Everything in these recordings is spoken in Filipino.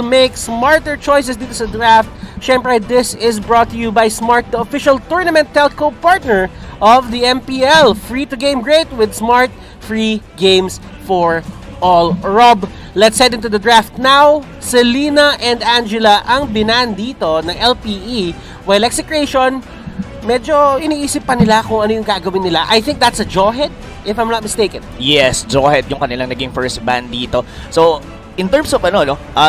make smarter choices dito sa draft. Syempre, this is brought to you by Smart, the official tournament telco partner of the MPL. Free to game great with Smart, free games for all. Rob, let's head into the draft now. Selena and Angela ang binan dito ng LPE, while EXECRATION, medyo iniisip pa nila kung ano yung gagawin nila. I think that's a jawhead, if I'm not mistaken. Yes, jawhead yung kanilang naging first ban dito. So, in terms of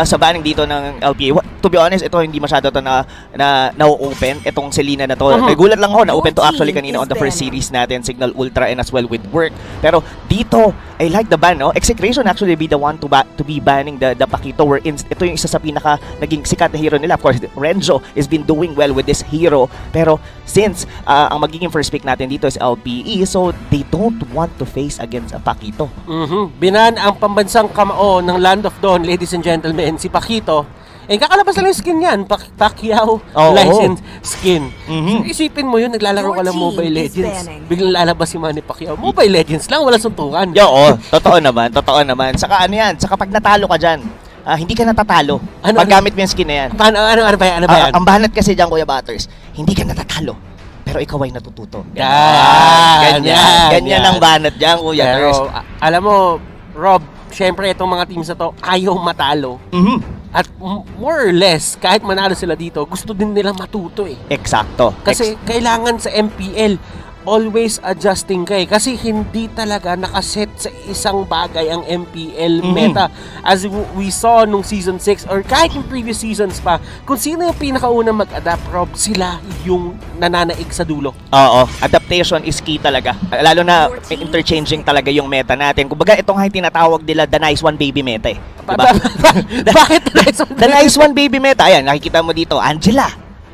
sa banning dito ng LPA, to be honest, ito hindi masyado to na-open itong Selena na to. Nagulat lang ako, na-open to actually kanina on the first series natin, Signal Ultra and as well with Work. Pero dito, I like the ban, no? EXECRATION actually be the one to be banning the Pakito, wherein ito yung isa sa pinaka naging sikat na hero nila. Of course, Renzo has been doing well with this hero. Pero since ang magiging first pick natin dito is LPE, so they don't want to face against a Pakito. Binan ang pambansang kamao ng Land of Dawn, ladies and gentlemen, si Pakito. Kakalabas lang yung skin yan, Pacquiao license skin. Isipin mo yun, naglalaro ka lang Mobile Legends. Biglang lalabas si Manny Pacquiao. Mobile Legends lang, wala suntukan. Totoo naman, totoo naman. Saka ano yan, saka pag natalo ka dyan, hindi ka natatalo pag gamit mo yung skin na yan. Ano ba yan? Ang banat kasi dyan, Kuya Butters, hindi ka natatalo, pero ikaw ay natututo. Ganyan ang banat dyan, Kuya Butters. Alam mo, Rob, syempre itong mga teams na to, ayaw matalo. At more or less, kahit manalo sila dito, gusto din nila matuto eh. Eksakto. Kasi kailangan sa MPL, always adjusting kay. Kasi hindi talaga nakaset sa isang bagay ang MPL meta. As we saw nung Season 6 or kahit yung previous seasons pa, kung sino yung pinakaunang mag-adapt, Rob, sila yung nananaig sa dulo. Oo, adaptation is key talaga. Lalo na interchanging talaga yung meta natin. Kumbaga, itong nga tinatawag nila the nice one baby meta eh. Diba? Bakit the nice one? The nice one baby meta. Ayan, nakikita mo dito, Angela.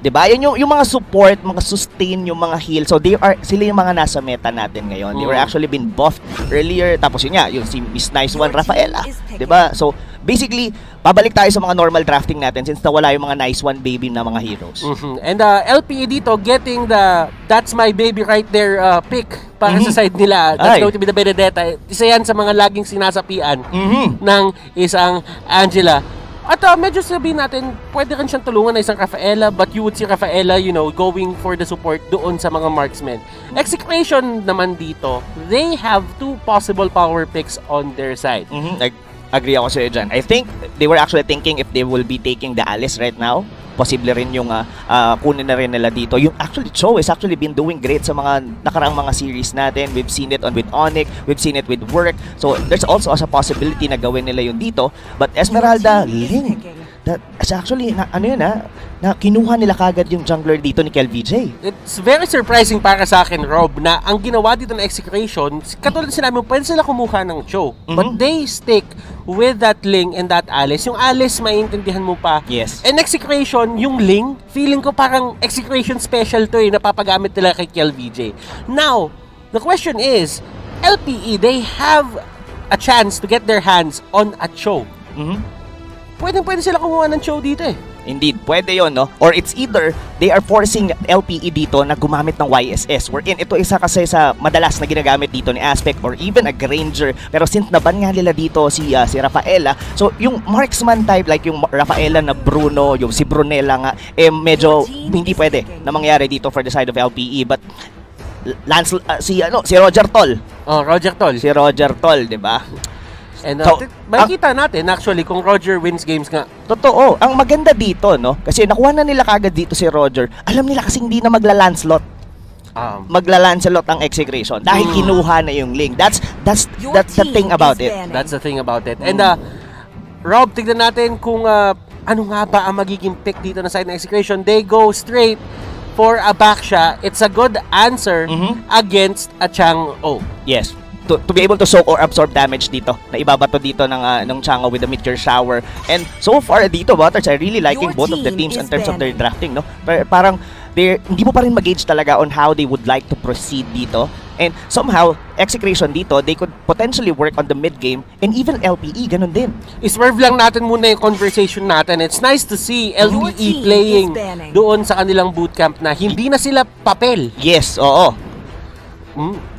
Diba? Yan yung mga support, mga sustain, yung mga heal. So sila yung mga nasa meta natin ngayon. They were actually been buffed earlier. Tapos yun nga, yung si Miss Nice One Rafaela. Diba? So basically, pabalik tayo sa mga normal drafting natin since nawala yung mga Nice One baby na mga heroes. And LPE dito getting the That's My Baby right there pick para sa side nila. That's going to be the Benedetta. Isa yan sa mga laging sinasapian ng isang Angela. At medyo sabihin natin, pwede rin siyang tulungan na isang Rafaela, but you would see Rafaela, going for the support doon sa mga marksmen. EXECRATION naman dito, they have two possible power picks on their side. Agree ako sa'yo dyan. I think they were actually thinking if they will be taking the Alice right now, posible rin yung kunin na rin nila dito. Yung actually, Cho has actually been doing great sa mga nakaraang mga series natin. We've seen it with Onyx, we've seen it with Work. So, there's also a possibility na gawin nila yun dito. But Esmeralda, Ling, that's actually, na kinuha nila kagad yung jungler dito ni KelVJ. It's very surprising para sa akin, Rob, na ang ginawa dito ng EXECRATION, katulad sinabi mo, pwede sila kumuha ng Cho. But they stick with that Ling and that Alice. Yung Alice, maintindihan mo pa. Yes. And EXECRATION, yung Ling, feeling ko parang EXECRATION special to napapagamit nila kay KelVJ. Now, the question is, LPE, they have a chance to get their hands on a Cho. Pwede sila kumuha ng Cho dito eh. Indeed, pwede yon, no? Or it's either they are forcing LPE dito na gumamit ng YSS, wherein ito isa kasi sa madalas na ginagamit dito ni Aspect or even a Granger. Pero since naban nga nila dito si Rafaela, so yung marksman type like yung Rafaela na Bruno, yung si Brunella nga, medyo hindi pwede na mangyari dito for the side of LPE. But si Roger Toll. Roger Toll. Si Roger Toll, di ba? And makikita natin actually kung Roger wins games nga. Totoo. Ang maganda dito, no? Kasi nakuha na nila kagad dito si Roger. Alam nila kasi hindi na magla-Lancelot. Magla-Lancelot ang EXECRATION dahil kinuha na yung Ling. That's the thing about it. That's the thing about it. And Rob, tignan natin kung ano nga ba ang magiging pick dito na side ng EXECRATION. They go straight for a Baksha. It's a good answer against a Chang'o. Yes. To be able to soak or absorb damage dito na ibabato dito ng Chang'o with the Meteor Shower. And so far dito, Butters, I really liking both of the teams in terms of their drafting, no? Parang hindi mo pa rin mag-gauge talaga on how they would like to proceed dito. And somehow, EXECRATION dito, they could potentially work on the mid-game and even LPE, ganun din. Iswerve lang natin muna yung conversation natin. It's nice to see LPE playing doon sa kanilang bootcamp na hindi na sila papel. Yes, oo.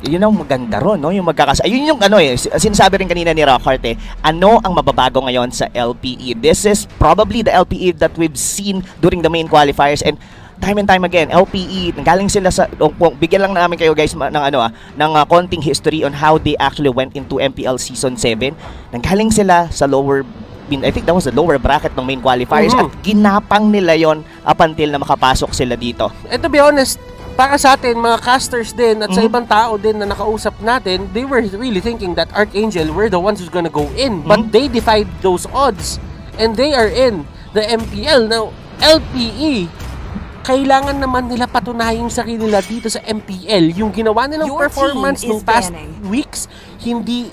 Yun ang maganda ron, no? Yung ayun yung sinasabi rin kanina ni Rockhart ano ang mababago ngayon sa LPE? This is probably the LPE that we've seen during the main qualifiers, and time and time again, LPE, nanggaling sila sa, bigyan lang namin kayo guys ng konting history on how they actually went into MPL Season 7. Nanggaling sila sa I think that was the lower bracket ng main qualifiers, at ginapang nila yon up until na makapasok sila dito. And to be honest, para sa atin, mga casters din at sa ibang tao din na nakausap natin, they were really thinking that Archangel were the ones who's gonna go in. But they defied those odds. And they are in the MPL. Now, LPE, kailangan naman nila patunahin yung sarili nila dito sa MPL. Yung ginawa nilang performance ng past weeks, hindi...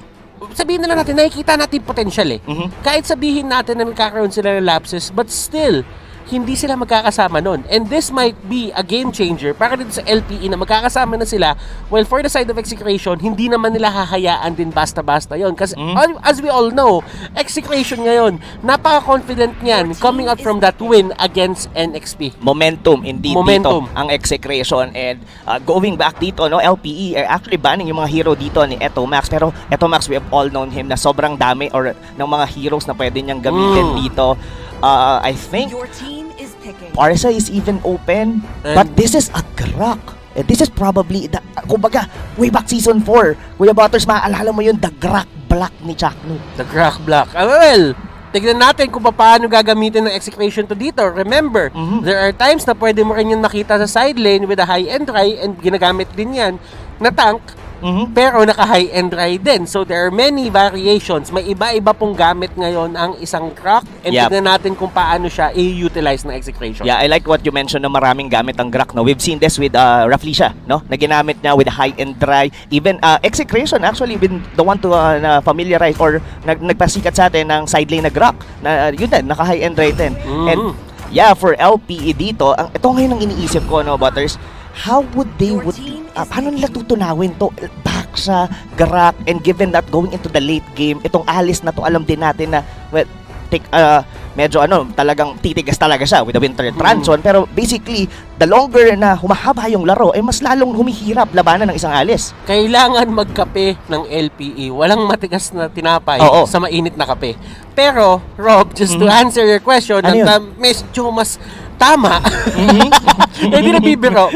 Sabihin na lang natin, nakikita natin potential Kahit sabihin natin na magkakaroon sila ng lapses, but still, hindi sila magkakasama nun. And this might be a game changer para dito sa LPE na magkakasama na sila. Well, for the side of EXECRATION, hindi naman nila hahayaan din basta-basta yon. Kasi as we all know, EXECRATION ngayon, napaka-confident niyan coming out from that win against NXP. Momentum, indeed, dito ang EXECRATION. And going back dito, no, LPE are actually banning yung mga hero dito ni Etomax. Pero Etomax, we have all known him na sobrang dami or ng mga heroes na pwede niyang gamitin dito. I think Parsa is even open, but this is a Grak. This is probably kumbaga, way back season 4, Kuya Butters, maaalala mo yun, the Grak Black ni Chakno. The Grak Black. Well, tignan natin kung paano gagamitin ng EXECRATION to dito. Remember, there are times na pwede mo rin yung nakita sa side lane with a high-end try, and ginagamit din yan na tank, pero naka-high-end try din. So there are many variations. May iba-iba pong gamit ngayon ang isang Grak, and tignan natin kung paano siya i-utilize ng EXECRATION. Yeah, I like what you mentioned na maraming gamit ang Grak. No? We've seen this with Raflisha, no? Na ginamit niya with a high-end try. Even EXECRATION actually been the one to familiarize or nagpasikat sa atin ng side lane na Grak. Na yun din, naka-high-end try din. And yeah, for LPE dito, ito ngayon ang iniisip ko, no, Butters, how would they paano nila tutunawin to back sa Grak, and given that going into the late game, itong Alice na to, alam din natin na medyo talagang titigas talaga siya with the Winter Transon, pero basically the longer na humahaba yung laro, mas lalong humihirap labanan ng isang Alice. Kailangan magkape ng LPE. Walang matigas na tinapay sa mainit na kape. Pero Rob, just to answer your question, medyo mas tama. Hindi na bibiro.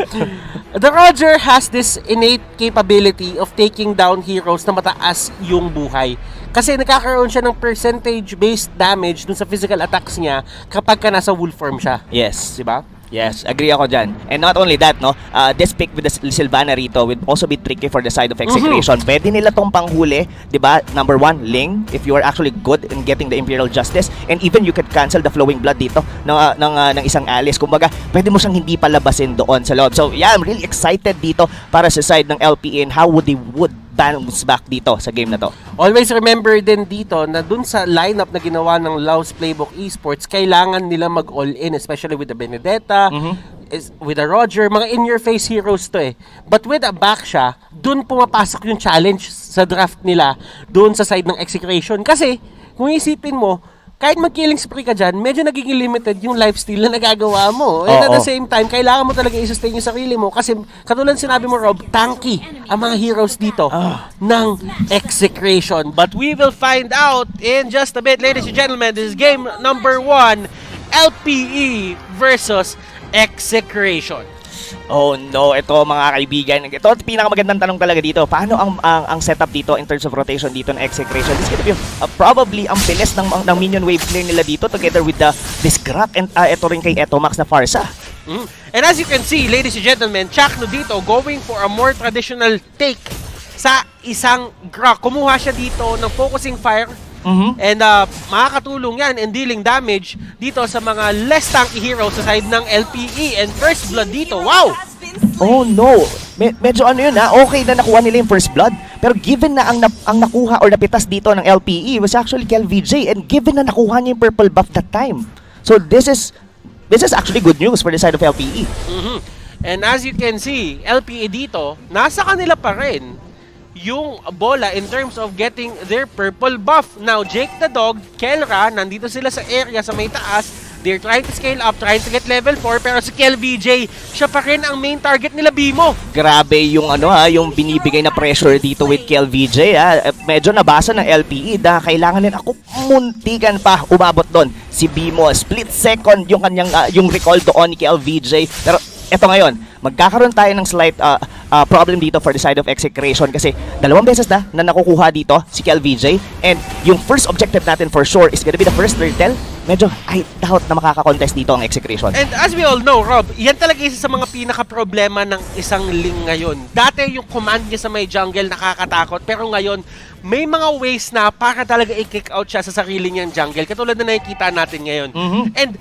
The Roger has this innate capability of taking down heroes na mataas yung buhay. Kasi nakakaroon siya ng percentage-based damage dun sa physical attacks niya kapag ka nasa wolf form siya. Yes. Diba? Yes, agree ako dyan. And not only that, no, this pick with the Sylvana Rito would also be tricky for the side of EXECRATION. Pwede nila tong panghuli, di ba? Number 1, Ling, if you are actually good in getting the Imperial Justice, and even you could cancel the Flowing Blood dito ng isang Alice. Kumbaga, pwede mo siyang hindi palabasin doon sa loob. So yeah, I'm really excited dito para sa side ng LPE and how would bounce back dito sa game na to. Always remember din dito na dun sa lineup na ginawa ng LAUS Playbook Esports, kailangan nila mag-all-in, especially with the Benedetta, with the Roger, mga in-your-face heroes to But with a Baksha, dun pumapasok yung challenge sa draft nila dun sa side ng EXECRATION. Kasi, kung isipin mo, kahit mag-killing spree ka dyan, medyo nagiging limited yung lifesteal na nagagawa mo. And at the same time, kailangan mo talaga i-sustain yung sarili mo kasi katulad sinabi mo, Rob, tanky ang mga heroes dito ng EXECRATION. But we will find out in just a bit. Ladies and gentlemen, this is game number 1, LPE versus EXECRATIon. Oh no, ito mga kaibigan. Ito pinakamagandang tanong talaga dito. Paano ang setup dito in terms of rotation dito ng EXECRATIon? This is gonna be probably ang bilis ng minion wave clear nila dito together with this Grak, and ito rin kay Etomax na Farsa. And as you can see, ladies and gentlemen, Chakno dito going for a more traditional take sa isang Grak. Kumuha siya dito ng focusing fire. And makakatulong yan in dealing damage dito sa mga less tanky heroes sa side ng LPE. And first blood dito, wow! Oh no, medyo okay na nakuha nila yung first blood. Pero given na ang nakuha or napitas dito ng LPE was actually Kel VJ, and given na nakuha niya yung purple buff that time. So this is actually good news for the side of LPE. And as you can see, LPE dito, nasa kanila pa rin yung bola in terms of getting their purple buff. Now, Jake the Dog, Kelra, nandito sila sa area sa may taas. They're trying to scale up, trying to get level 4, pero si KLVJ, siya pa rin ang main target nila, Bimo. Grabe yung yung binibigay na pressure dito with KLVJ medyo nabasa ng LPE kailangan din ako muntikan pa umabot doon. Si Bimo, split second yung kanyang yung recall doon ni KLVJ. Pero eto ngayon, magkakaroon tayo ng slight problem dito for the side of EXECRATION kasi dalawang beses na nakukuha dito si KLVJ, and yung first objective natin for sure is gonna be the first turtle. Medyo I doubt na makaka-contest dito ang EXECRATION. And as we all know, Rob, yan talaga isa sa mga pinaka-problema ng isang Ling ngayon. Dati yung command niya sa may jungle nakakatakot, pero ngayon may mga ways na para talaga i-kick out siya sa sarili niyang jungle, katulad na nakikita natin ngayon. And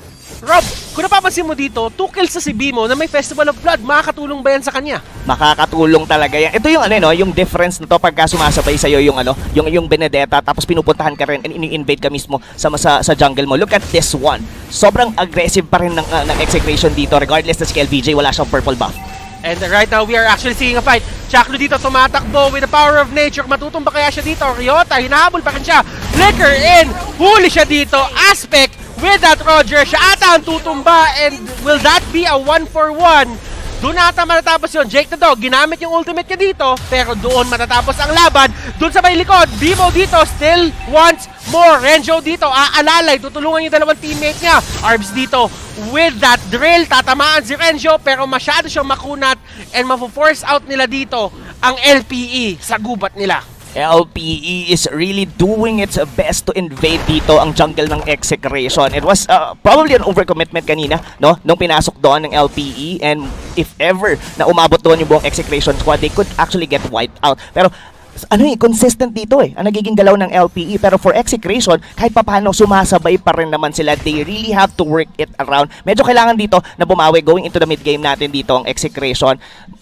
Rob, kung napapansin mo dito, 2 kills sa si Bimo na may Festival of Blood, makakatulong ba yan sa kanya? Makakatulong talaga yan. Ito yung yung difference na to pagka sumasabay sa'yo yung Benedetta, tapos pinupuntahan ka rin and ini-invade ka mismo sa jungle mo. Look at this one. Sobrang aggressive pa rin ng EXECRATION dito regardless na si KLVJ wala siyang purple buff. And right now, we are actually seeing a fight. Chaklo dito tumatakbo with the power of nature. Matutumba kaya siya dito? Ryota, hinahabol pa rin siya. Flicker in. Huli siya dito. Aspect with that Roger. Siya ata ang tutumba. And will that be a 1-for-1? Doon ata matatapos yun. Jake the Dog, ginamit yung ultimate niya dito. Pero doon matatapos ang laban. Doon sa may likod, Bimo dito still wants more. Renjo dito, aalalay. Tutulungan yung dalawang teammate niya. Arbs dito with that drill. Tatamaan si Renjo pero masyado siyang makunat. And mafo-force out nila dito ang LPE sa gubat nila. LPE is really doing its best to invade dito ang jungle ng EXECRATION. It was probably an overcommitment kanina, no? Nung pinasok doon ng LPE, and if ever na umabot doon yung buong EXECRATION squad, they could actually get wiped out. Pero consistent dito ang nagiging galaw ng LPE. Pero for EXECRATION, kahit papaano sumasabay pa rin naman sila. They really have to work it around. Medyo kailangan dito na bumawi going into the mid game natin dito ang EXECRATION.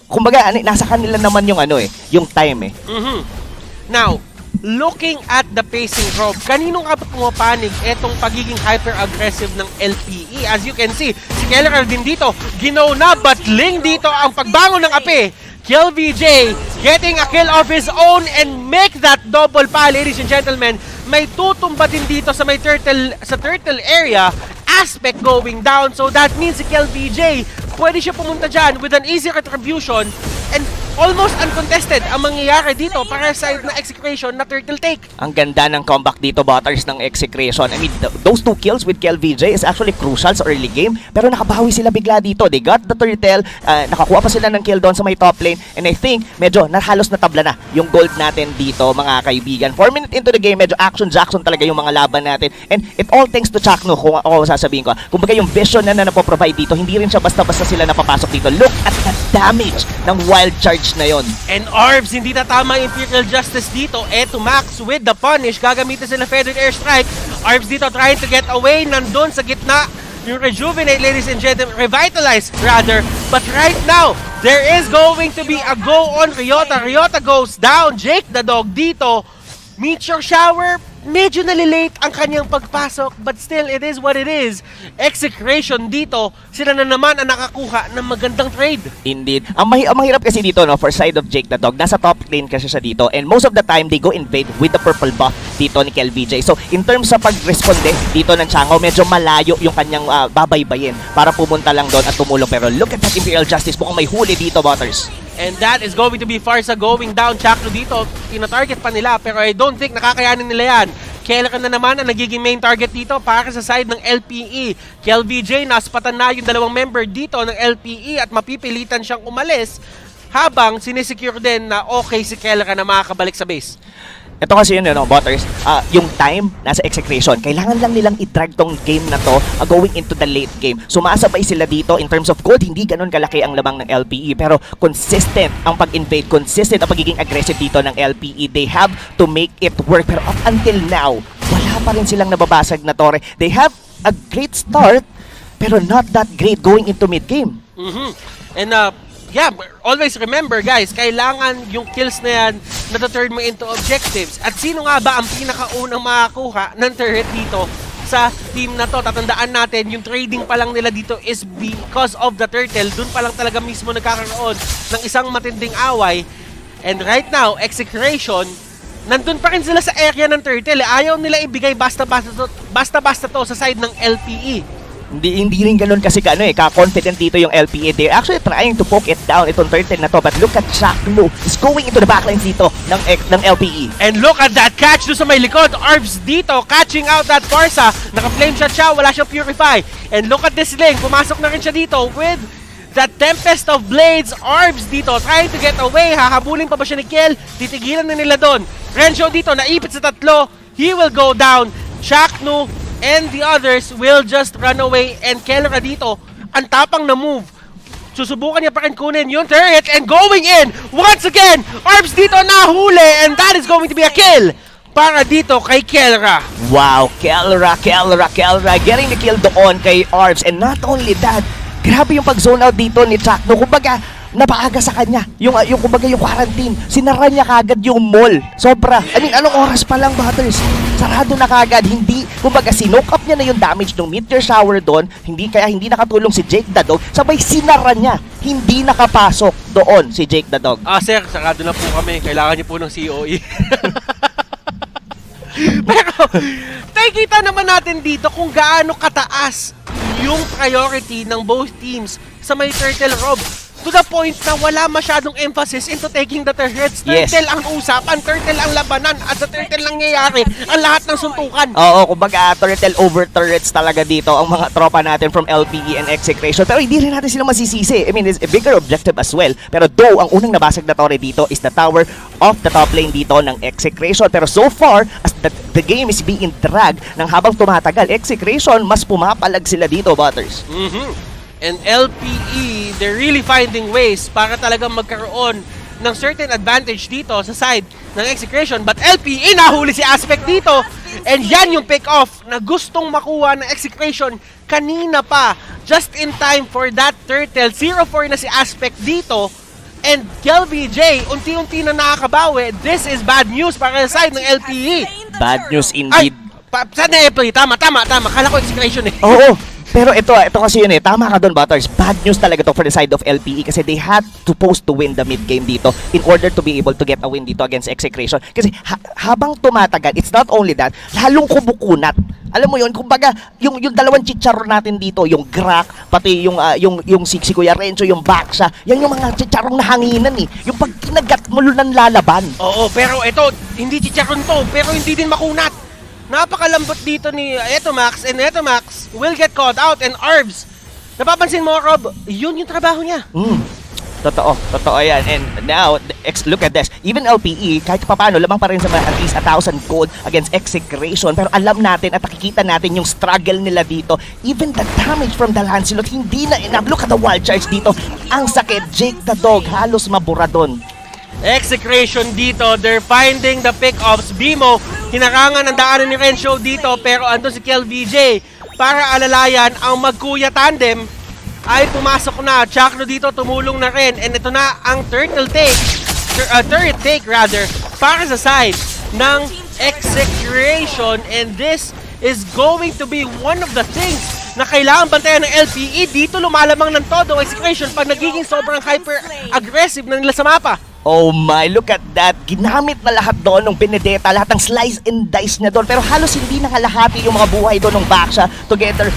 Kumbaga, nasa kanila naman yung yung time Now, looking at the pacing, Rob, kaninong ka pumapanig etong pagiging hyper-aggressive ng LPE? As you can see, si Keller din dito, ginaw na, but Ling dito ang pagbangon ng api. KLVJ getting a kill of his own and make that double pa, ladies and gentlemen. May tutumba din dito sa may turtle area. Aspect going down, so that means si KLVJ pwede siya pumunta dyan with an easy retribution, and almost uncontested ang mangyayari dito para sa side na EXECRATION na turtle take. Ang ganda ng comeback dito, Butters, ng EXECRATION. I mean, those 2 kills with KLVJ is actually crucial sa early game, pero nakabawi sila bigla dito. They got the turtle, nakakuha pa sila ng kill doon sa may top lane, and I think medyo halos natabla na yung gold natin dito, mga kaibigan. 4 minutes into the game, medyo action-jackson talaga yung mga laban natin, and it all thanks to Chakno, kung ako sasabihin ko. Kumbaga yung vision na napoprovide dito, hindi rin siya basta-basta sila napapasok dito. Look at the damage ng wild charge na yon. And Arbs, hindi tatama Imperial Justice dito. Eto Max with the punish. Gagamitin sila Feathered Airstrike. Arbs dito trying to get away. Nandun sa gitna yung Rejuvenate, ladies and gentlemen. Revitalize, rather. But right now, there is going to be a go on Ryota. Ryota goes down. Jake the Dog dito. Meteor Shower, medyo nalilate ang kanyang pagpasok, but still, it is what it is. EXECRATION dito, sila na naman ang nakakuha ng magandang trade. Indeed. Ang mahirap kasi dito, no, for side of Jake the Dog, nasa top lane kasi siya dito, and most of the time, they go invade with the purple buff dito ni KLVJ. So, in terms sa pag-responde dito ng Chango, medyo malayo yung kanyang babaybayin para pumunta lang doon at tumulong. Pero look at that Imperial Justice, mukhang may huli dito, Butters. And that is going to be Farsa going down. Chakno dito, tina-target pa nila, pero I don't think nakakayanin nila yan. Keller na naman ang nagiging main target dito para sa side ng LPE. KLVJ, naspatan na yung dalawang member dito ng LPE at mapipilitan siyang umalis habang sinesecure din na okay si Keller na makakabalik sa base. Ito kasi yun, Butters, yung time nasa EXECRATION, kailangan lang nilang i-drag tong game na to going into the late game. Sumasabay sila dito in terms of gold, hindi ganun kalaki ang lamang ng LPE, pero consistent ang pag-invade, consistent ang pagiging aggressive dito ng LPE. They have to make it work, pero up until now, wala pa rin silang nababasag na tore. They have a great start, pero not that great going into mid-game. And yeah, always remember guys, kailangan yung kills na yan na-turn mo into objectives. At sino nga ba ang pinakaunang makakuha ng turret dito sa team na to? Tatandaan natin, yung trading pa lang nila dito is because of the turtle. Dun pa lang talaga mismo nagkakaroon ng isang matinding away. And right now, EXECRATION, nandun pa rin sila sa area ng turtle. Ayaw nila ibigay basta-basta to sa side ng LPE. Hindi rin ganun kasi ka-confident dito yung LPE. They're actually trying to poke it down itong turtle na to. But look at Shaklu is going into the backlines dito ng LPE. And look at that catch doon sa may likod. Arbs dito, catching out that Farsa. Naka-flame shot siya, wala siyang Purify. And look at this lane, pumasok na rin siya dito with that Tempest of Blades. Arbs dito, trying to get away. Hahabulin pa ba siya ni Kiel? Titigilan na nila doon. Renzo dito, naipit sa tatlo. He will go down. Shaknu and the others will just run away. And Kelra dito, ang tapang na move. Susubukan niya pa rin kunin yung turret and going in once again. Arbs dito nahuli and that is going to be a kill para dito kay Kelra. Wow, Kelra getting the kill doon kay Arbs. And not only that, grabe yung pag-zone out dito ni Chakno. Kumbaga, napaaga sa kanya. Yung quarantine. Sinara niya kagad yung mall. Sobra. I mean, anong oras pa lang, Butters? Sarado na kagad. Hindi, kumbaga, sinok up niya na yung damage ng meteor shower doon. Kaya hindi nakatulong si Jake the Dog. Sabay, sinara niya. Hindi nakapasok doon si Jake the Dog. Sir, sarado na po kami. Kailangan niyo po ng COE. Pero, nakikita naman natin dito kung gaano kataas yung priority ng both teams sa may Turtle Rob. To the point na wala masyadong emphasis into taking the turrets. Turtle ang usapan, turtle ang labanan, at sa turtle lang nangyayari ang lahat ng suntukan. Oo, kumbaga turtle over turrets talaga dito ang mga tropa natin from LPE and EXECRATION. Pero hindi rin natin sila masisisi. I mean, it's a bigger objective as well. Pero though, ang unang nabasag na torre dito is the tower of the top lane dito ng EXECRATION. Pero so far, as the game is being dragged ng habang tumatagal, EXECRATION, mas pumapalag sila dito, Butters. And LPE, they're really finding ways para talagang magkaroon ng certain advantage dito sa side ng EXECRATION. But LPE, nahuli si Aspect dito. And yan yung pick-off na gustong makuha ng EXECRATION kanina pa. Just in time for that turtle. 0-4 na si Aspect dito. And KelVJ, unti-unti na nakakabawi. This is bad news para sa side ng LPE. Bad news indeed. Saan na LPE? Tama. Kala ko EXECRATION eh. Oo. Pero ito kasi yun tama ka doon, Butters. Bad news talaga to for the side of LPE kasi they had supposed to win the mid game dito in order to be able to get a win dito against EXECRATION. Kasi habang tumatagal, it's not only that, lalong kumukunat. Alam mo yun, kumbaga, yung dalawang chicharon natin dito, yung Grak, pati yung si Kuya Renzo, yung Baksha, yan yung mga chicharong nahanginan eh. Yung pag kinagat mo ng lalaban. Oo, pero ito, hindi chicharon to, pero hindi din makunat. Napakalambot dito ni Etomax, and Etomax will get caught out, and Arbs, napapansin mo, Rob, yun yung trabaho niya. Totoo yan. And now, look at this. Even LPE, kahit paano, lamang pa rin sa at least 1,000 gold against EXECRATION. Pero alam natin at nakikita natin yung struggle nila dito. Even the damage from the Lancelot, hindi na enough. Look at the wild charge dito. Ang sakit. Jake the Dog, halos mabura doon. EXECRATION dito, they're finding the pick-offs. Bimo, hinarangan ang daanan ni Renzo dito, pero andun si KelVJ para alalayan ang magkuya tandem ay pumasok na. Chakno dito tumulong na rin, and ito na ang turret take para sa side ng EXECRATION, and this is going to be one of the things na kailangan bantayan ng LPE. Dito lumalamang ng todo EXECRATION pag nagiging sobrang hyper-aggressive na nila sa mapa. Oh my, look at that. Ginamit na lahat doon ng Benedetta, lahat ng slice and dice niya doon. Pero halos hindi nakalahati yung mga buhay doon ng Baksha together.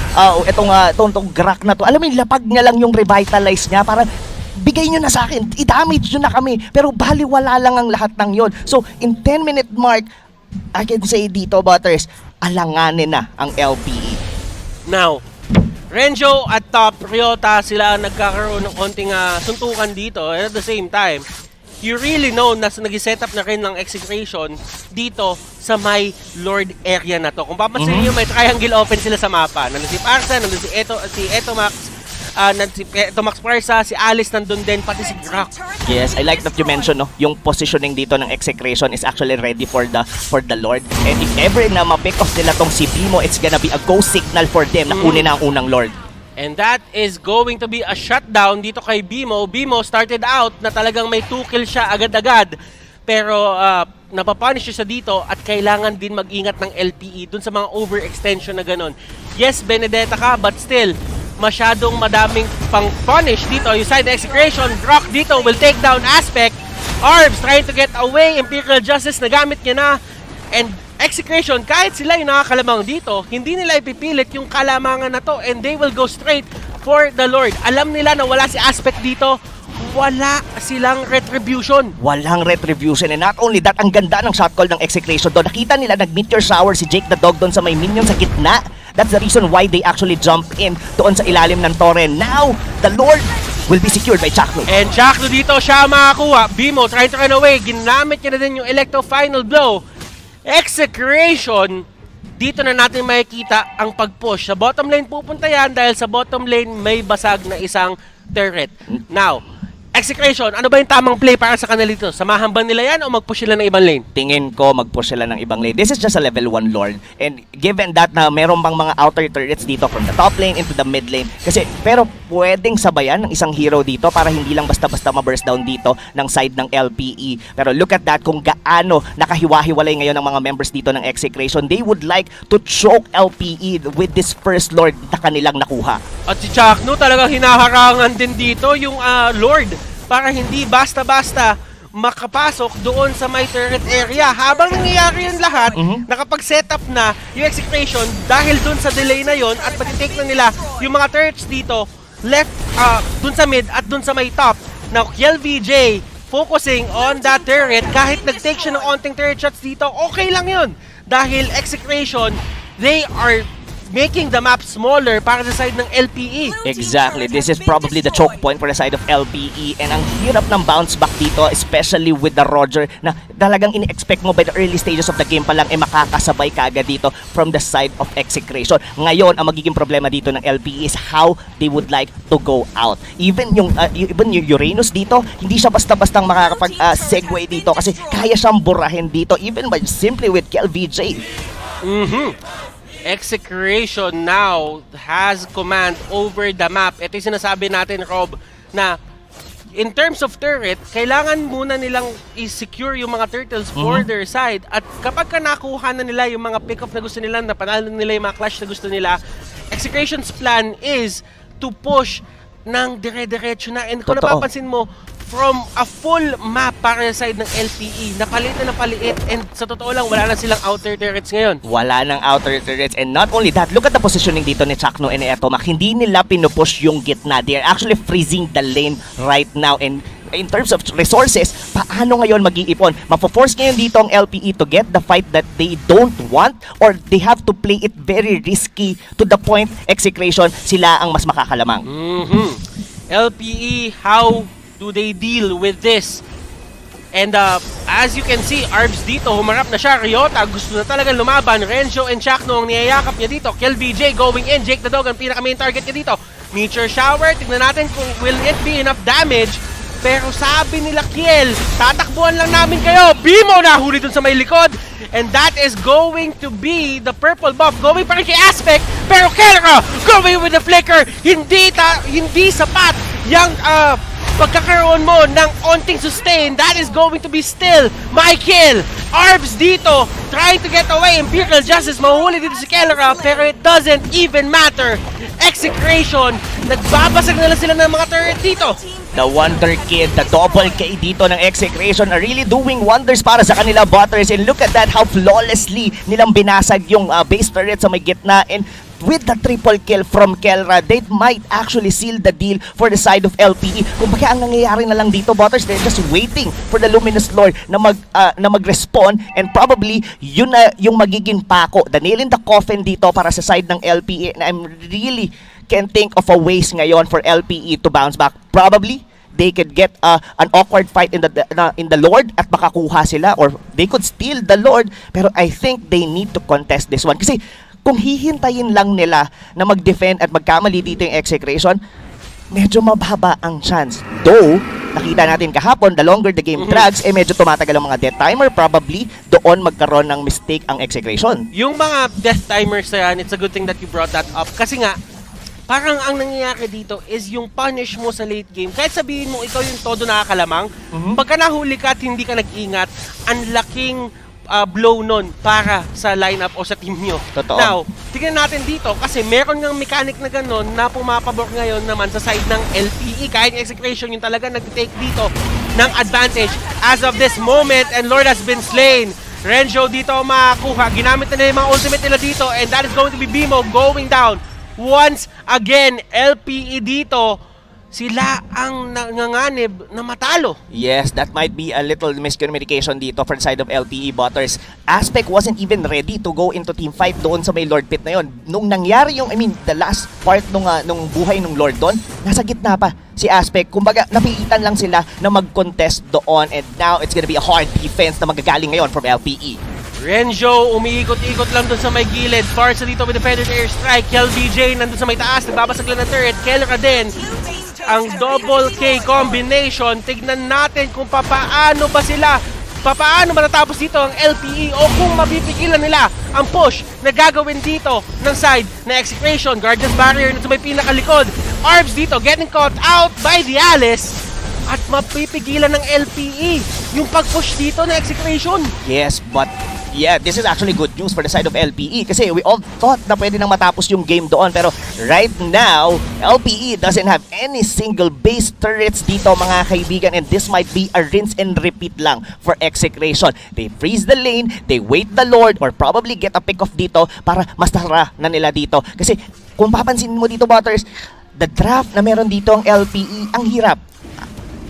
Itong Grak na to. Alam mo, lapag niya lang yung revitalize niya para bigay nyo na sa akin, i-damage nyo na kami. Pero baliwala lang ang lahat ng yon. So, in 10-minute mark, I can say dito, Butters, alanganin na ang LPE. Now, Renzo at top, Ryota, sila nagkakaroon ng konting suntukan dito. And at the same time, you really know na nag-set up na rin ng EXECRATION dito sa may Lord area na to. Kung papansin niyo, may triangle open sila sa mapa. Nandun si Parsa, nandun si Etomax, si Etomax Parsa, si Alice nandun din, pati si Grak. Yes, I like that you mentioned, no? Yung positioning dito ng EXECRATION is actually ready for the Lord. And if ever na ma-pick off nila tong si Bimo, it's gonna be a go signal for them na kunin na ang unang Lord. And that is going to be a shutdown dito kay Bimo. Bimo started out na talagang may 2 kills siya agad-agad. Pero napapunish siya dito at kailangan din mag-ingat ng LPE dun sa mga overextension na ganon. Yes, Benedetta ka, but still, masyadong madaming pang-punish dito. Yung side EXECRATION, Brock dito will take down Aspect. Arbs trying to get away. Imperial Justice, nagamit niya na. And EXECRATION, kahit sila yung nakakalamang dito, hindi nila ipipilit yung kalamangan na to and they will go straight for the Lord. Alam nila na wala si Aspect dito, wala silang retribution. Walang retribution, and not only that, ang ganda ng shot call ng EXECRATION doon. Nakita nila nag-meteor shower si Jake the Dog doon sa may minion sa gitna. That's the reason why they actually jump in doon sa ilalim ng torre. Now, the Lord will be secured by Chakno. And Chakno dito, siya makakuha. Bimo trying to run away. Ginamit niya na din yung Electro Final Blow. EXECRATION, dito na natin makikita ang pag-push. Sa bottom lane pupunta yan dahil sa bottom lane may basag na isang turret. Now, EXECRATION, ano ba yung tamang play para sa kanila dito? Samahan ba nila yan o mag-push sila ng ibang lane? Tingin ko mag-push sila ng ibang lane. This is just a level 1 Lord. And given that na meron bang mga outer turrets dito from the top lane into the mid lane. Kasi pero pwedeng sabayan ng isang hero dito para hindi lang basta-basta ma-burst down dito ng side ng LPE. Pero look at that kung gaano nakahiwa-hiwalay ngayon ng mga members dito ng EXECRATION. They would like to choke LPE with this first Lord na kanilang nakuha. At si Chakno talagang hinaharangan din dito yung Lord para hindi basta-basta makapasok doon sa may turret area. Habang nangyayari yung lahat, nakapag-setup na yung EXECRATION dahil doon sa delay na yon at matitake na nila yung mga turrets dito left doon sa mid at doon sa may top. Now, KLVJ focusing on that turret. Kahit nag-take siya ng onting turret shots dito, okay lang yun. Dahil EXECRATION, they are making the map smaller para sa side ng LPE. Exactly. This is probably the choke point for the side of LPE, and ang hirap ng bounce back dito, especially with the Roger na talagang in-expect mo by the early stages of the game pa lang makakasabay ka agad dito from the side of EXECRATION. Ngayon, ang magiging problema dito ng LPE is how they would like to go out. Even yung Uranus dito, hindi siya basta-bastang makakapag-segue dito kasi kaya siyang burahin dito even by simply with KLVJ. EXECRATION now has command over the map. Ito yung sinasabi natin, Rob, na in terms of turret, kailangan muna nilang i-secure yung mga turtles for their side. At kapag nakuha na nila yung mga pick-off na gusto nila, napanalo nila yung mga clash na gusto nila, EXECRATION's plan is to push ng dire-diretso na. And kung napapansin mo, from a full map para sa side ng LPE, napaliit na napaliit, and sa totoo lang, wala na silang outer turrets ngayon. Wala nang outer turrets, and not only that, look at the positioning dito ni Chakno and ni Etomac. Hindi nila pinupush yung gitna. They are actually freezing the lane right now, and in terms of resources, paano ngayon mag-iipon? Mapo-force ngayon dito ang LPE to get the fight that they don't want, or they have to play it very risky to the point EXECRATION sila ang mas makakalamang. LPE, how do they deal with this? And as you can see, Arbs dito, humarap na siya. Ryota, gusto na talaga lumaban. Renzo and Chakno ang niyayakap niya dito. KLVJ going in. Jake the Dog ang pinaka-main target niya dito. Meteor Shower, tignan natin kung will it be enough damage. Pero sabi nila Kiel, tatakbuhan lang namin kayo. Bimo nahuli dun sa may likod. And that is going to be the purple buff. Going pa rin kay Aspect. Pero Kelra going with the flicker. Hindi sapat yung pagkakaroon mo ng onting sustain. That is going to be still my kill. Arbs dito trying to get away. Imperial Justice mahuli dito si Kelra, pero it doesn't even matter. EXECRATION, nagbabasag nila sila ng mga turret dito. The Wonder Kid, the double K dito ng EXECRATION are really doing wonders para sa kanila botters. And look at that, how flawlessly nilang binasag yung base turret sa may gitna. And with the triple kill from Kelra, they might actually seal the deal for the side of LPE. Kung baka ang nangyayari na lang dito, botters, they're just waiting for the Luminous Lord na mag-respawn, and probably yun na yung magiging pako, the nail in the coffin dito para sa side ng LPE. And I'm really can't think of a ways ngayon for LPE to bounce back. Probably they could get an awkward fight in the Lord at makakuha sila, or they could steal the Lord, pero I think they need to contest this one kasi kung hihintayin lang nila na mag-defend at magkamali dito yung EXECRATION, medyo mababa ang chance. Though, nakita natin kahapon, the longer the game drags, medyo tumatagal ang mga death timer. Probably, doon magkaroon ng mistake ang EXECRATION. Yung mga death timers na yan, it's a good thing that you brought that up. Kasi nga, parang ang nangyayari dito is yung punish mo sa late game. Kahit sabihin mo, ikaw yung todo nakakalamang, pagka nahuli ka at hindi ka nag-ingat, ang laking blow nun para sa lineup o sa team nyo. Totoo. Now, tignan natin dito kasi meron ng mechanic na ganun na pumapabor ngayon naman sa side ng LPE. Kahit yung EXECRATION yung talaga nag-take dito ng advantage as of this moment, and Lord has been slain. Renjo dito makakuha. Ginamit na nila yung mga ultimate nila dito and that is going to be Bimo going down. Once again, LPE dito, sila ang nanganganib na matalo. Yes, that might be a little miscommunication dito from side of LPE Butters. Aspect wasn't even ready to go into team fight doon sa may Lord Pit na yon. Nung nangyari yung, the last part nung buhay ng Lord doon, nasa gitna pa si Aspect. Kumbaga, napilitan lang sila na mag-contest doon and now it's gonna be a hard defense na magagaling ngayon from LPE. Renjo, umiikot-ikot lang dun sa may gilid. Farsa dito with the feathered airstrike. KelVJ nandun sa may taas, nagbabasag lang na turret. Kelra din. Ang double K combination. Tignan natin kung paano ba sila, paano ba natapos dito ang LPE o kung mapipigilan nila ang push na gagawin dito ng side na EXECRATION. Guardian's Barrier na sa may pinakalikod. Arbs dito getting caught out by the Alice. At mapipigilan ng LPE yung pag-push dito na EXECRATION. Yes, but yeah, this is actually good news for the side of LPE kasi we all thought na pwede nang matapos yung game doon pero right now, LPE doesn't have any single base turrets dito mga kaibigan and this might be a rinse and repeat lang for EXECRATION. They freeze the lane, they wait the Lord or probably get a pick-off dito para mas tara na nila dito kasi kung papansin mo dito Butters, the draft na meron dito ang LPE, ang hirap.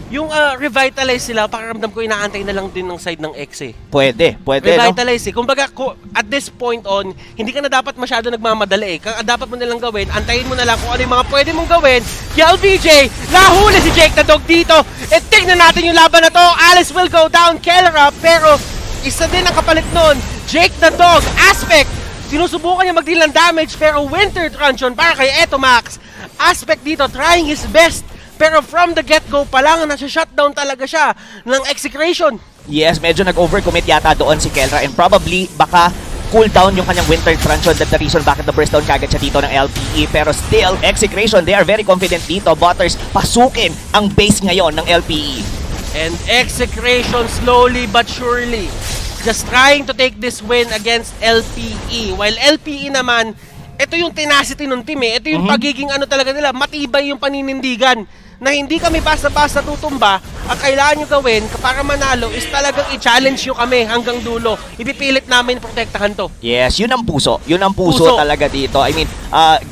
Yung revitalize sila, pakiramdam ko inaantay na lang din ng side ng EXE. Pwede, Revitalize no? Kumbaga, at this point on, hindi ka na dapat masyado nagmamadali dapat mo nalang gawin, antayin mo na lang kung ano yung mga pwede mong gawin. KelVJ, nahuli si Jake the Dog dito. E tignan natin yung laban na to. Alice will go down, Kelra, pero isa din ang kapalit nun. Jake the Dog, Aspect, sinusubukan niya mag-deal ng damage, pero Winter Truncheon para kay Etomax. Aspect dito, trying his best. Pero from the get-go pa lang, nasa-shutdown talaga siya ng EXECRATION. Yes, medyo nag-overcommit yata doon si Kelra and probably baka cool down yung kanyang Winter Truncheon. That's the reason bakit na-burst down kagad siya dito ng LPE. Pero still, EXECRATION, they are very confident dito. Butters, pasukin ang base ngayon ng LPE. And EXECRATION slowly but surely just trying to take this win against LPE. While LPE naman, ito yung tenacity ng team eh. Ito yung pagiging talaga nila, matibay yung paninindigan. Na hindi kami basta-basta tutumba. Ang kailangan nyo gawin para manalo is talagang i-challenge nyo kami hanggang dulo. Ipipilit namin protektahan to. Yes, yun ang puso. Yun ang puso talaga dito. I mean,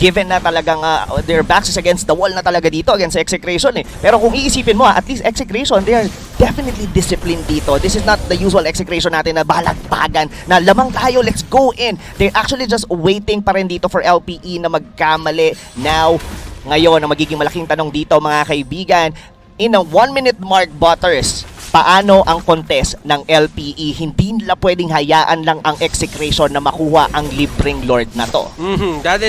given na talagang their backs is against the wall na talaga dito against EXECRATION eh. Pero kung iisipin mo at least EXECRATION, they are definitely disciplined dito. This is not the usual EXECRATION natin na balagpagan, na lamang tayo, let's go in. They're actually just waiting pa rin dito for LPE na magkamali. Now, ngayon, ang magiging malaking tanong dito mga kaibigan, in a 1-minute mark Butters, paano ang contest ng LPE? Hindi nila pwedeng hayaan lang ang EXECRATION na makuha ang libreng Lord na to. That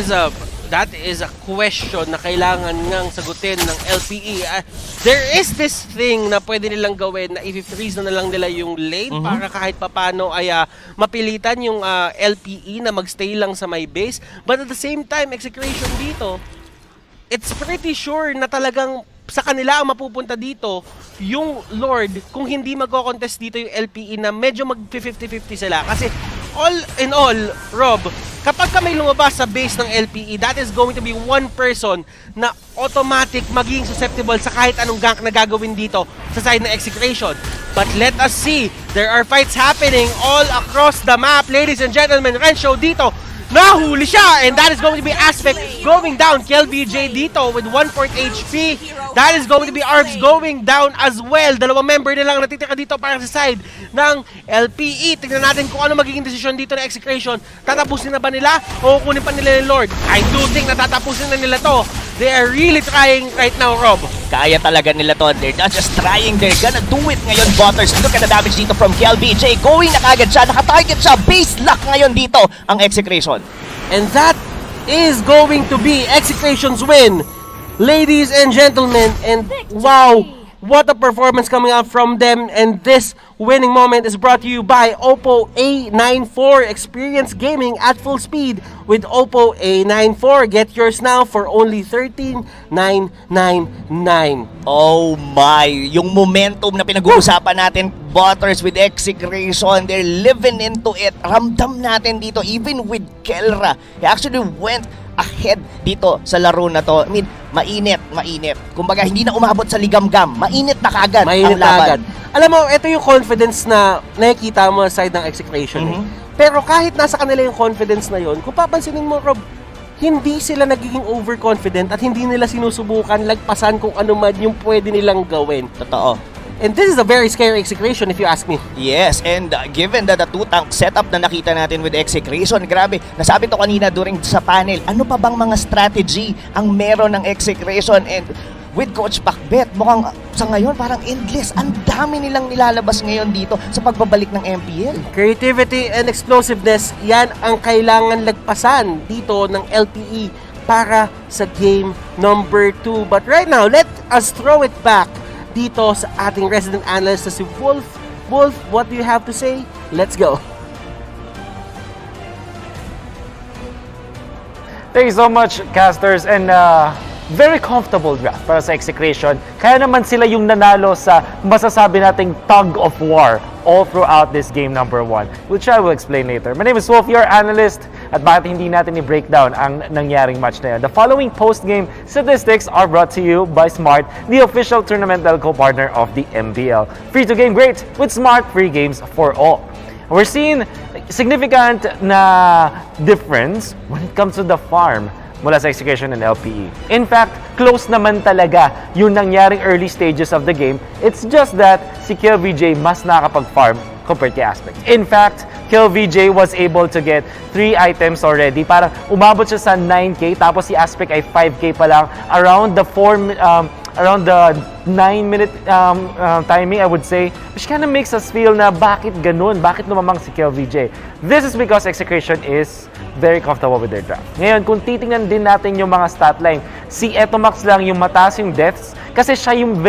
is a question na kailangan ngang sagutin ng LPE. There is this thing na pwede nilang gawin na i-freeze na lang nila yung lane para kahit papano ay mapilitan yung LPE na magstay lang sa my base. But at the same time, EXECRATION dito, it's pretty sure na talagang sa kanila ang mapupunta dito yung Lord kung hindi magko-contest dito yung LPE na medyo mag-50-50 sila. Kasi all in all, Rob, kapag ka may lumabas sa base ng LPE, that is going to be one person na automatic magiging susceptible sa kahit anong gank na gagawin dito sa side ng EXECRATION. But let us see, there are fights happening all across the map, ladies and gentlemen. Renzo dito, nahuli siya, and that is going to be Aspect going down. KelVJ dito with 1/4 HP. That is going to be Arbs going down as well. Dalawang member na lang natitira dito para sa side ng LPE. Tignan natin kung ano magiging desisyon dito ng EXECRATION. Tatapusin na ba nila o kunin pa nila yung Lord? I do think na tatapusin na nila to. They are really trying right now, Rob. Kaya talaga nila to. They're not just trying, they're gonna do it ngayon, Butters. Look at the damage dito from KelVJ. Going na kagad siya, nakatarget siya. Base lock ngayon dito ang EXECRATION. And that is going to be EXECRATION's win, ladies and gentlemen. And wow, what a performance coming out from them. And this winning moment is brought to you by Oppo A94. Experience gaming at full speed with Oppo A94. Get yours now for only $13,999. Oh my, yung momentum na pinag-uusapan natin, Butters, with EXECRATION, they're living into it. Ramdam natin dito, even with Kelra. He actually went ahead dito sa laro na to. I mean, mainit. Kumbaga, hindi na umabot sa ligamgam. Mainit na kagad ang laban. Alam mo, ito yung confidence na nakikita mo sa side ng Execration. Pero kahit nasa kanila yung confidence na yon, kung papansinin mo, Rob, hindi sila nagiging overconfident at hindi nila sinusubukan lagpasan kung ano man yung pwede nilang gawin. Totoo. And this is a very scary Execration if you ask me. Yes, and given that the two-tank setup na nakita natin with Execration, grabe, nasabi to kanina during sa panel, ano pa bang mga strategy ang meron ng Execration? And with Coach Pacbet, mukhang sa ngayon parang endless. Ang dami nilang nilalabas ngayon dito sa pagbabalik ng MPL. Creativity and explosiveness, yan ang kailangan lagpasan dito ng LPE para sa game number 2. But right now, let us throw it back dito sa ating resident analyst na si Wolf. Wolf, what do you have to say? Let's go. Thank you so much, casters, and very comfortable draft para sa Execration. Kaya naman sila yung nanalo sa masasabi nating tug of war all throughout this game number 1, which I will explain later. My name is Wolf, your analyst, at bakit hindi natin i-breakdown ang nangyaring match na yan. The following post-game statistics are brought to you by Smart, the official tournament telco partner of the MPL. Free to game great with Smart, free games for all. We're seeing significant na difference when it comes to the farm mula sa Execution and LPE. In fact, close naman talaga yung nangyaring early stages of the game. It's just that si KillVJ mas nakakapag-farm compared to Aspect. In fact, KillVJ was able to get 3 items already. Parang umabot siya sa 9K, tapos si Aspect ay 5K pa lang. Around the 9-minute timing, I would say, which kind of makes us feel na bakit ganun? Bakit lumamang si KillVJ? This is because Execration is very comfortable with their draft. Ngayon, kung titingnan din natin yung mga stat line, si Etomax lang yung mataas yung deaths kasi siya yung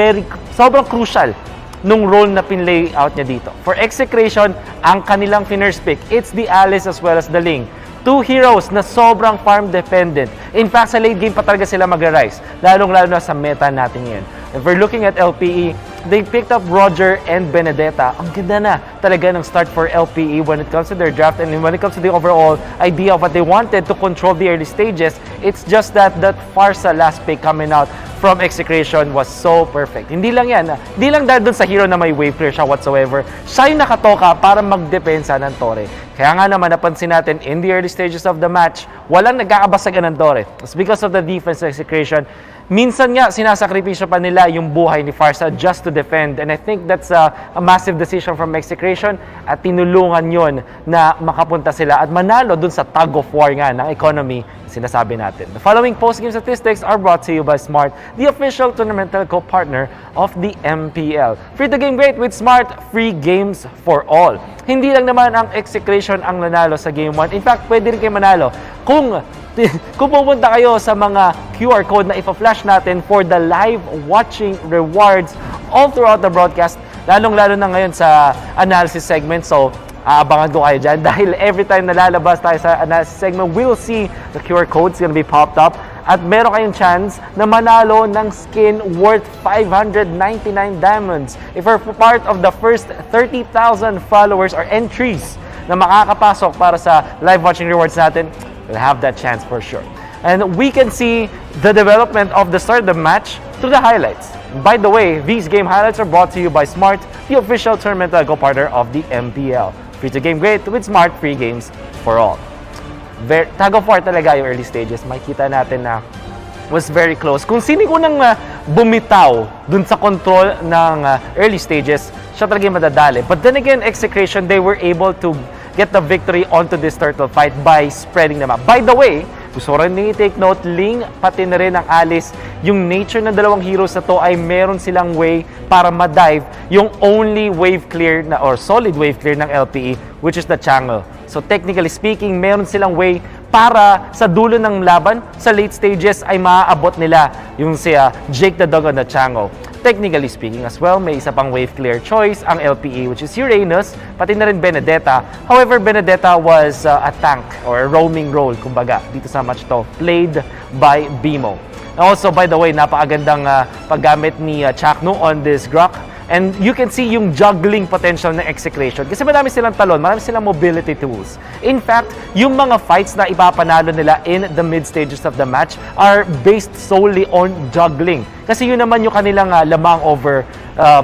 sobrang crucial nung role na pinlay out niya dito. For Execration, ang kanilang first pick, it's the Alice as well as the Ling. 2 heroes na sobrang farm dependent. In fact, sa late game pa talaga sila mag-rise, lalong-lalo na sa meta natin ngayon. If we're looking at LPE, they picked up Roger and Benedetta. Ang ganda na talaga ng start for LPE when it comes to their draft and when it comes to the overall idea of what they wanted to control the early stages. It's just that Farsa last pick coming out from Execration was so perfect. Hindi lang yan. Hindi lang dahil dun sa hero na may wave clear siya whatsoever. Siya yung nakatoka para magdepensa ng Torre. Kaya nga naman napansin natin in the early stages of the match, walang nagkakabasagan ng Torre. It's because of the defense Execration. Minsan nga, sinasakripisyo pa nila yung buhay ni Farsa just to defend. And I think that's a massive decision from Execration at tinulungan yon na makapunta sila at manalo dun sa tug of war nga ng economy sinasabi natin. The following post-game statistics are brought to you by Smart, the official tournament telco partner of the MPL. Free to game great with Smart, free games for all. Hindi lang naman ang Execration ang nanalo sa Game 1. In fact, pwede rin kayo manalo kung pupunta kayo sa mga QR code na ipa-flash natin for the live watching rewards all throughout the broadcast, lalong-lalo na ngayon sa analysis segment. So, aabangan ko kayo dyan dahil every time na lalabas tayo sa analysis segment, we'll see the QR codes gonna be popped up at meron kayong chance na manalo ng skin worth 599 diamonds if you're part of the first 30,000 followers or entries na makakapasok para sa live watching rewards natin. We'll have that chance for sure. And we can see the development of the start of the match through the highlights. By the way, these game highlights are brought to you by Smart, the official tournament telco partner of the MPL. Free to game great with Smart, free games for all. Tag of war talaga yung early stages. Makikita natin na was very close. Kung sino unang bumitaw dun sa control ng early stages, siya talaga yung madadali. But then again, Execration, they were able to get the victory onto this turtle fight by spreading them up. By the way, gusto ko rin i-take note, Ling, pati na rin ang Alice, yung nature ng dalawang heroes na to ay meron silang way para ma-dive yung only wave clear na or solid wave clear ng LPE, which is the Chang'e. So technically speaking, meron silang way para sa dulo ng laban, sa late stages ay maaabot nila yung si Jake the Dog on the Chang'e. Technically speaking as well, may isa pang wave clear choice ang LPE, which is Uranus, pati na rin Benedetta. However, Benedetta was a tank or a roaming role, kumbaga, dito sa match to, played by Bimo. Also, by the way, napakagandang paggamit ni Chakno on this Grok. And you can see yung juggling potential ng Execration. Kasi marami silang talon, marami silang mobility tools. In fact, yung mga fights na ipapanalo nila in the mid stages of the match are based solely on juggling. Kasi yun naman yung kanilang lamang over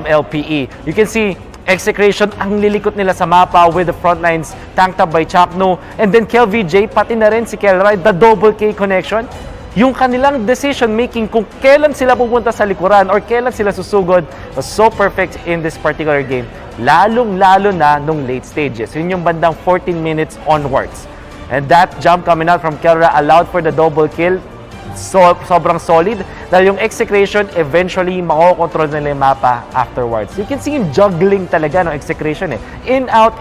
LPE. You can see Execration, ang lilikot nila sa mapa with the front lines tanked up by Chakno. And then KelVJ, pati na rin si Kelray, the double K connection. Yung kanilang decision making kung kailan sila pupunta sa likuran or kailan sila susugod was so perfect in this particular game. Lalong-lalo na nung late stages. Yun yung bandang 14 minutes onwards. And that jump coming out from Kelra allowed for the double kill. So, sobrang solid dahil yung Execration eventually makokontrol nila yung mapa afterwards. You can see yung juggling talaga ng Execration eh. In, out,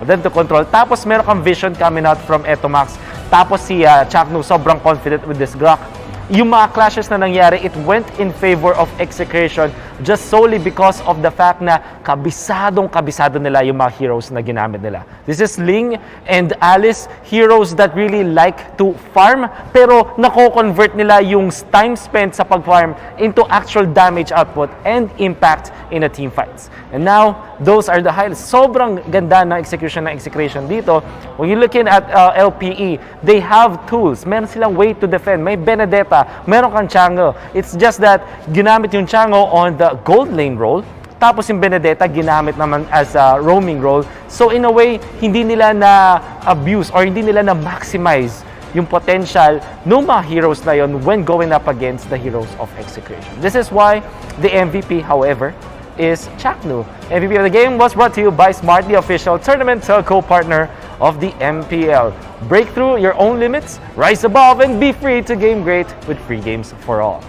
then to control. Tapos meron kang vision coming out from Etomax. Tapos si Chakno sobrang confident with this Glock. Yung mga clashes na nangyari, it went in favor of Execration just solely because of the fact na kabisado nila yung mga heroes na ginamit nila. This is Ling and Alice, heroes that really like to farm, pero nako-convert nila yung time spent sa pag-farm into actual damage output and impact in a team fights. And now, those are the highlights. Sobrang ganda ng execution ng Execration dito. When you're looking at LPE, they have tools. Meron silang way to defend. May Benedetta, meron kang Chango. It's just that ginamit yung Chango on the gold lane role, tapos yung Benedetta ginamit naman as a roaming role. So in a way, hindi nila na-abuse or hindi nila na-maximize yung potential ng mga heroes na yon when going up against the heroes of Execration. This is why the MVP, however, is Chakno. MVP of the game was brought to you by Smart, the official tournament telco partner of the MPL. Break through your own limits, rise above, and be free to game great with free games for all.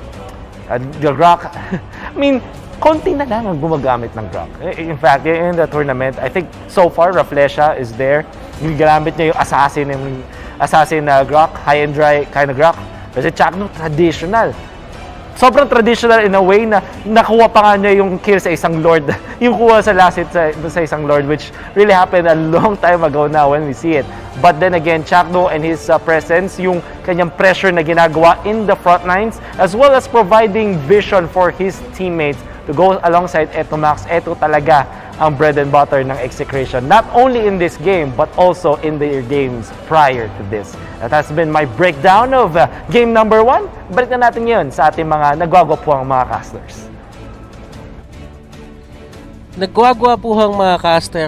The Grok, I mean, konti na lang ang gumagamit ng Grok. In fact, in the tournament, I think so far, Raflesha is there. Yung ginamit niya yung assassin na Grok, high and dry kind of Grok. Kasi Chakno, traditional. Sobrang traditional in a way na nakuha pa nga niya yung kill sa isang Lord. Yung kuha sa last hit sa isang Lord, which really happened a long time ago now when we see it. But then again, Chakno and his presence, yung kanyang pressure na ginagawa in the front lines, as well as providing vision for his teammates to go alongside Etomax. Eto talaga ang bread and butter ng Execration. Not only in this game, but also in their games prior to this. That has been my breakdown of game number 1. Balik na natin yun sa ating mga nagwagwapuhang mga casters. Nagwagwapuhang mga caster,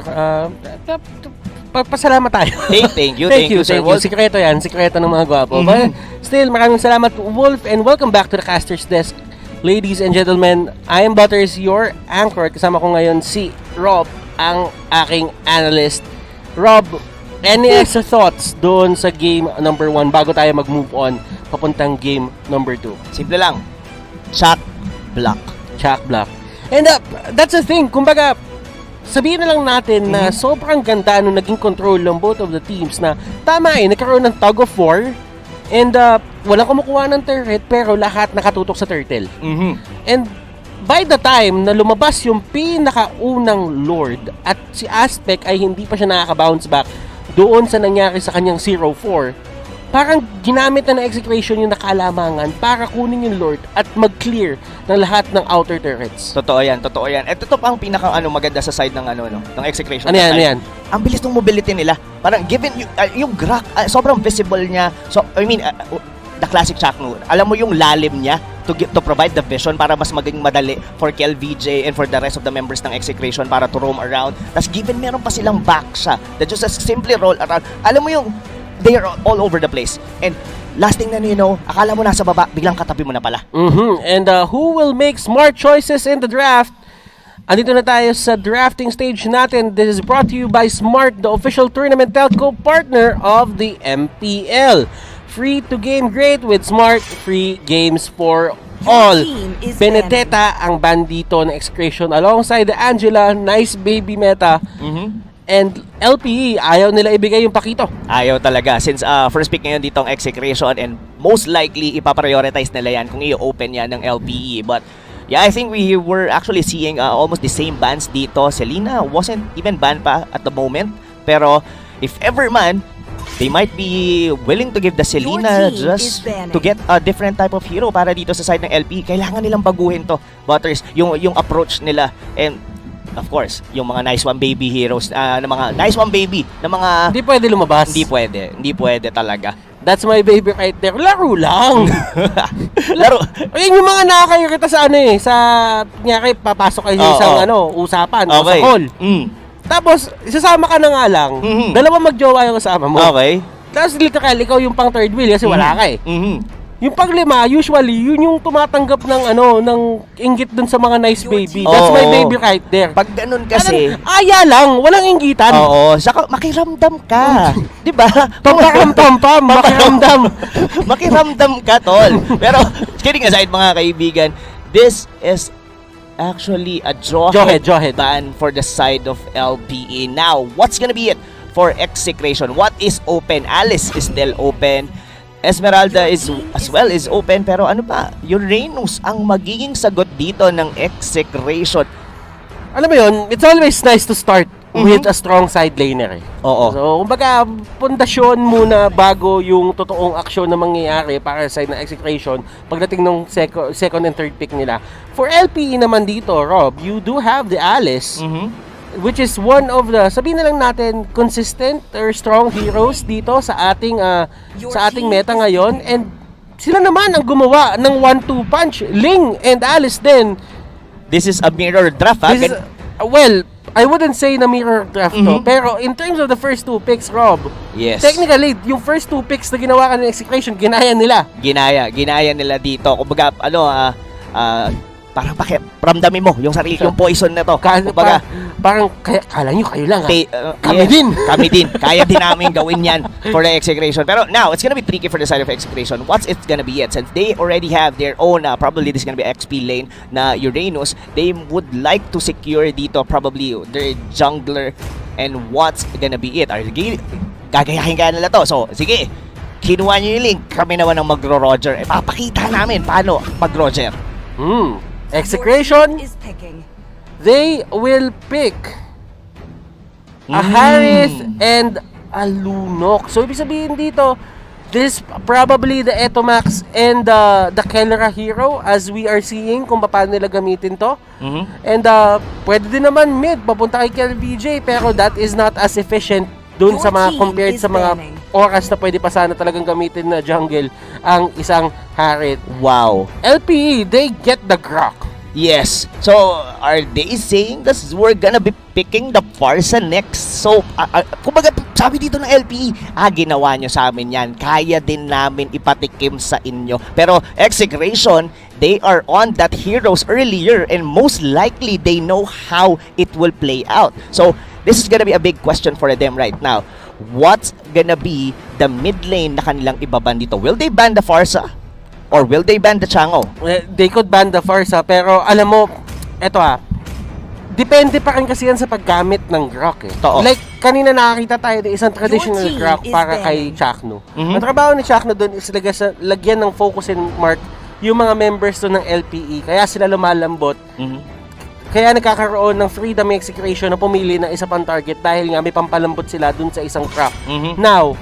pasalamat tayo. Thank you, Sir Wolf. Sikreto yan, sikreto ng mga gwapo. But still, maraming salamat, Wolf, and welcome back to the Caster's Desk. Ladies and gentlemen, I am Butters, your anchor. Kasama ko ngayon si Rob, ang aking analyst. Rob, any extra thoughts doon sa game number 1 bago tayo mag-move on papuntang game number 2? Simple lang. Chat block. Chat block. And that's the thing. Kumbaga, sabihin na lang natin na sobrang ganda nung naging control ng both of the teams na tama nagkaroon ng tug of war. And walang kumukuha ng turret pero lahat nakatutok sa turtle. And by the time na lumabas yung pinakaunang Lord at si Aspect ay hindi pa siya nakaka-bounce back doon sa nangyari sa kanyang 0-4, parang ginamit na ng Execration yung nakalamangan para kunin yung Lord at mag-clear ng lahat ng outer turrets. Totoo yan. At ito pa ang pinakang maganda sa side ng ng Execration. Ano yan? Ang bilis ng mobility nila. Parang given yung Grok, sobrang visible niya. So I mean, the classic Chakno. Alam mo yung lalim niya to provide the vision para mas maging madali for KelVJ and for the rest of the members ng Execration para to roam around. Tapos given meron pa silang back siya that just simply roll around. Alam mo yung they are all over the place. And last thing na akala mo nasa baba, biglang katabi mo na pala. And who will make smart choices in the draft? Andito na tayo sa drafting stage natin. This is brought to you by Smart, the official tournament telco partner of the MPL. Free to game great with Smart, free games for all. Benedetta ang bandito ng Execration alongside the Angela, nice baby meta. And LPE, ayaw nila ibigay yung pakito. Ayaw talaga. Since first pick ngayon dito ang Execration and most likely ipaprioritize nila yan kung i-open yan ng LPE. But yeah, I think we were actually seeing almost the same bans dito. Selena wasn't even banned pa at the moment. Pero if ever man, they might be willing to give the Selena just to get a different type of hero para dito sa side ng LPE. Kailangan nilang baguhin to, Butters, yung approach nila. And of course, yung mga nice one baby heroes, na mga nice one baby, na mga Hindi pwede lumabas. hindi pwede talaga. That's my baby right there. Laro lang. Laro. Ayun yung mga nakakairita sa ano eh, sa kunyari papasok kayo sa isang usapan o sa call. Tapos isasama ka na nga lang. Dalawa magjowa yung kasama mo. Okay. Tapos literal ikaw yung pang third wheel kasi wala ka eh. Yung paglima, usually, yun yung tumatanggap ng ng inggit dun sa mga nice baby. That's my baby right there. Pag ganun kasi, aya lang, walang inggitan. oo, saka makiramdam ka. 'Di ba? Pam, makiramdam. Makiramdam ka, tol. Pero kidding aside, mga kaibigan, this is actually a jawhead ban for the side of LPE. Now, what's gonna be it for EXECRATION? What is open? Alice is still open. Esmeralda is open, pero ano ba? Uranus ang magiging sagot dito ng EXECRATION. Alam mo yun, it's always nice to start with a strong side laner eh. Oo. So, kumbaga, pundasyon muna bago yung totoong aksyon na mangyayari para sa side ng EXECRATION pagdating ng second and third pick nila. For LPE naman dito, Rob, you do have the Alice, which is one of the, sabihin na lang natin, consistent or strong heroes dito sa ating meta ngayon. And sila naman ang gumawa ng 1-2 punch. Ling and Alice din. This is a mirror draft. Well, I wouldn't say na mirror draft to, pero in terms of the first two picks, Rob, yes. Technically, yung first two picks na ginawa ka ng EXECRATION, ginaya nila. Ginaya nila dito. Kumbaga, parang ramdamin mo yung sarili, yung poison na to. Kumbaga, parang kala nyo kayo lang ha? Kami din. Kaya din namin gawin yan for the EXECRATION. Pero now, it's gonna be tricky for the side of EXECRATION. What's it gonna be yet? Since they already have their own, probably this is gonna be XP lane na Uranus, they would like to secure dito probably their jungler. And what's gonna be it? Gagayahin kaya nila to. So, sige, kinuha nyo yung link. Kami naman ang magro-Roger. Papakita namin paano mag-Roger. EXECRATION, they will pick a Harith and a Lunok. So, ibig sabihin dito, this probably the Etomax and the Kellera hero as we are seeing kung paano nila gamitin to. And pwede din naman mid, papunta kay KelVJ, pero that is not as efficient dun sa mga compared sa mga oras na pwede pa sana talagang gamitin na jungle ang isang Harith. Wow. LPE, they get the Grok. Yes. So, are they saying that we're gonna be picking the Farsa next? So, kumbaga, sabi dito ng LPE, ginawa nyo sa amin yan. Kaya din namin ipatikim sa inyo. Pero, EXECRATION, they are on that heroes earlier and most likely they know how it will play out. So, this is gonna be a big question for them right now. What's gonna be the mid lane na kanilang ibaban dito? Will they ban the Farsa? Or will they ban the Chango? They could ban the Farsa, pero alam mo, eto depende pa rin kasi yan sa paggamit ng Grok eh. Like, kanina nakakita tayo ng isang traditional Grok para kay Chakno. Ang trabaho ni Chakno doon is lagyan ng focus and mark yung mga members doon ng LPE. Kaya sila lumalambot. Kaya nagkakaroon ng freedom EXECRATION na pumili ng isa pang target dahil nga may pampalambot sila dun sa isang trap. Now,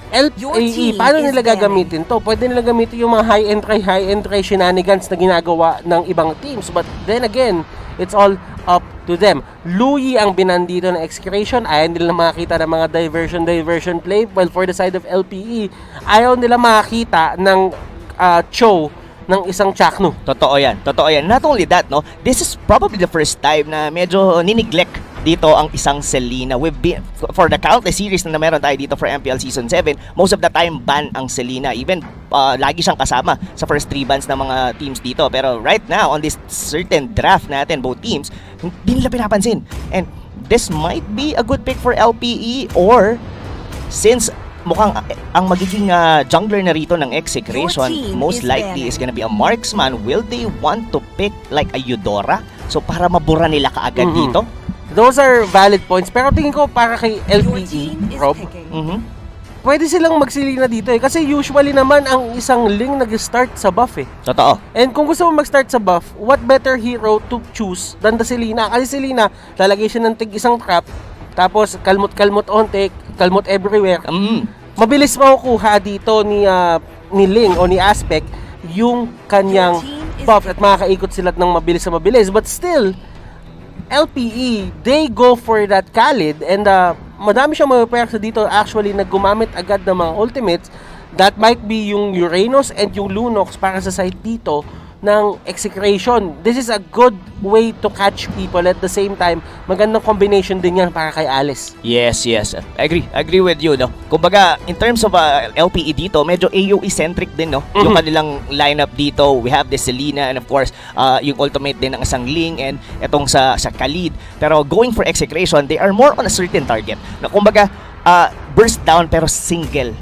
LPE, paano nila gagamitin to? Pwede nila gamitin yung mga high-end try shenanigans na ginagawa ng ibang teams. But then again, it's all up to them. Louie ang binandito ng EXECRATION. Ayaw nila makakita ng mga diversion play. Well, for the side of LPE, ayaw nila makakita ng Cho ng isang Chakno. Totoo yan. Not only that, no, this is probably the first time na medyo nineglect dito ang isang Selena. We've been, for the countless series na meron tayo dito for MPL Season 7, most of the time ban ang Selena. Even lagi siyang kasama sa first 3 bans ng mga teams dito. Pero right now, on this certain draft natin, both teams, hindi nila pinapansin. And this might be a good pick for LPE, or since mukhang ang magiging jungler na rito ng EXECRATION most likely is gonna be a marksman, will they want to pick like a Eudora? So para mabura nila kaagad dito? Those are valid points. Pero tingin ko para kay LPE, Rob, pwede silang magsilina dito eh. Kasi usually naman ang isang Ling nag-start sa buff eh. Totoo. And kung gusto mo mag-start sa buff, what better hero to choose than the Selena? Kasi Selena, lalagay siya ng isang trap, tapos kalmot onte, kalmot everywhere. mabilis makukuha dito ni Ling o ni Aspect yung kanyang buff at makakaikot sila ng mabilis. But still, LPE, they go for that Khalid and madami siyang mga perks dito actually na gumamit agad ng mga ultimates. That might be yung Uranus and yung Lunox para sa side dito ng Execration. This is a good way to catch people. At the same time, magandang combination din yan para kay Alice. Yes. Agree with you, no? Kumbaga, in terms of LPE dito, medyo AoE-centric din, no? Yung kanilang lineup dito, we have the Selena and of course, yung ultimate din ng isang Ling and etong sa Khalid. Pero going for Execration, they are more on a certain target. Na kumbaga, burst down pero single